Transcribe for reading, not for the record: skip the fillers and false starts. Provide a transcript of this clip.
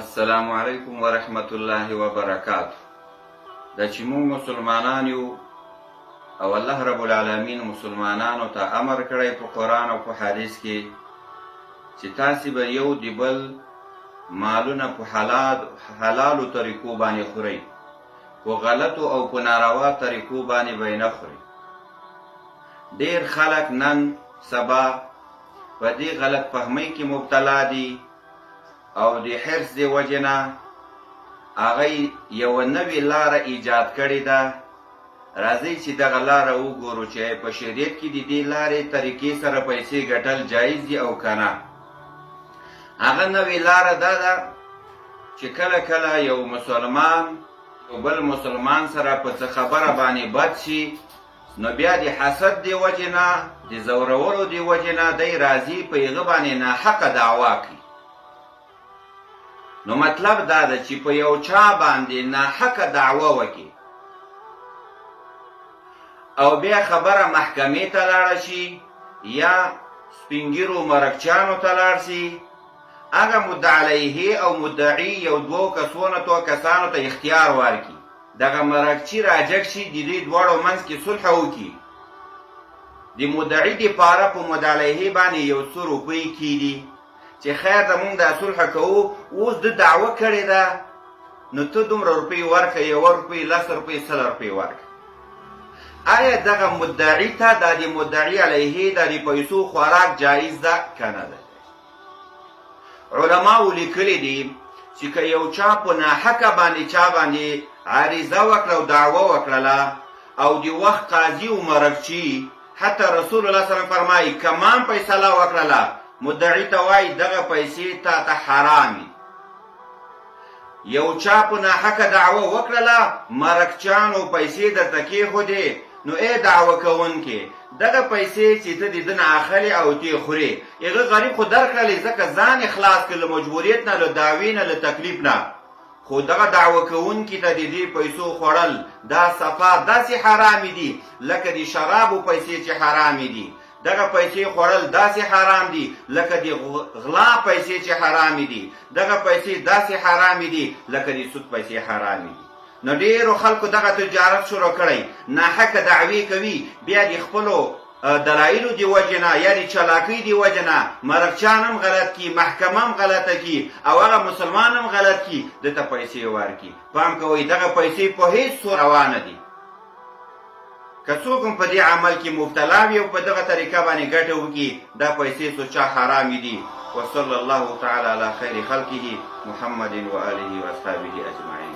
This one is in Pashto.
السلام علیکم ورحمت الله وبرکاته. دا چې موږ مسلمانان یو او الله رب العالمین مسلمانانو ته امر کړی په قرآن او په حدیث کې چې تاسې به یو د بل مالونه په حلالو طریقو باندې خورئ، په غلطو او په ناروا طریقو باندې به یې نه خورئ. ډېر خلک نن سبا په دې غلط فهمۍ کې مبتلا دي او د حرص د وجې نه هغه یوه نوې لاره ایجاد کړې ده. راځئ چې دغه لاره وګورو چې په شریعت کې د دې لارې طریقې سره پیسې ګټل جایز دي او که نه. هغه نوې لاره دا ده چې کله کله یو مسلمان یو بل مسلمان سره په څه خبره باندې بد شي، نو بیا د حسد د وجې نه د زورولو د وجې نه دی راځي په هغه باندې ناحقه دعوا کوي. نو مطلب دا ده چې په یو چا باندې ناحقه دعوه وکړي او بیا خبره محکمې ته لاړه شي یا سپینګیرو مرکچیانو ته لاړ شي، هغه مدعی علیه او مدعی یو دوو کسانو ته اختیار ورکړي، دغه مرکچي راجګ شي، د دوی دواړو منځ کې صلح وکړي. د مدعي دپاره په مدعی علیه باندې یو څو روپۍ کیدي چې خیر ته مونږ دا صلح کوو، اوس د دعوه کړې ده نو ته دومره روپۍ ورکړه، 1 روپۍ 10 روپۍ 100 روپۍ ورکړه. آیا دغه مدعي ته دا د مدعي علیه دا د پیسو خوراک جایز ده که نه ده؟ علماو لیکلي دي چې که یو چا په ناحقه باندې چا باندې عریضه وکړه او دعوه وکړله او د وخت قاضي و مرکچي، حتی رسول الله صلی الله علیه وسلم فرمایي کمان فیصله وکړله، مدعي ته وایي دغه پیسې تا ته حرام دي. یو چا په ناحقه دعوه وکړله، مرکچیانو پیسې درته کېښودې، نو ای دعوه کوونکې دغه پیسې چې ته د ده نه اخلې او ته یې خورې، هغه غریب خو درکړلې ځکه ځان یې خلاص کړ له مجبوریت نه، له دعوې نه، له تکلیف نه. خو دغه دعوه کوونکي ته د دې پیسو خوړل دا صفا داسې حرامې دي لکه د شرابو پیسې چې حرامې دي. دغه پیسې خوړل داسې حرام دي لکه د غلا پیسې چې حرامې دي. دغه پیسې داسې حرامې دي لکه د سود پیسې حرامې دي. نو ډېرو خلکو دغه تجارت شروع کړی، ناحقه دعوې کوي، بیا د خپلو دلایلو د وجې نه یا د چلاکۍ د وجې نه مرکچیان هم غلط کي، محکمه هم غلطه کي او هغه مسلمان هم غلط کي، دته پیسې ورکي. پام کوئ دغه پیسې په هیڅ صورت روانه دي. که څوک هم په دې عمل کې مبتلا وي او په دغه طریقه باندې ګټه وکړي، دا پیسې سوچا حرامې دي. وصلی الله تعالی علی خیر خلقه محمد و آله و اصحابه اجمعین.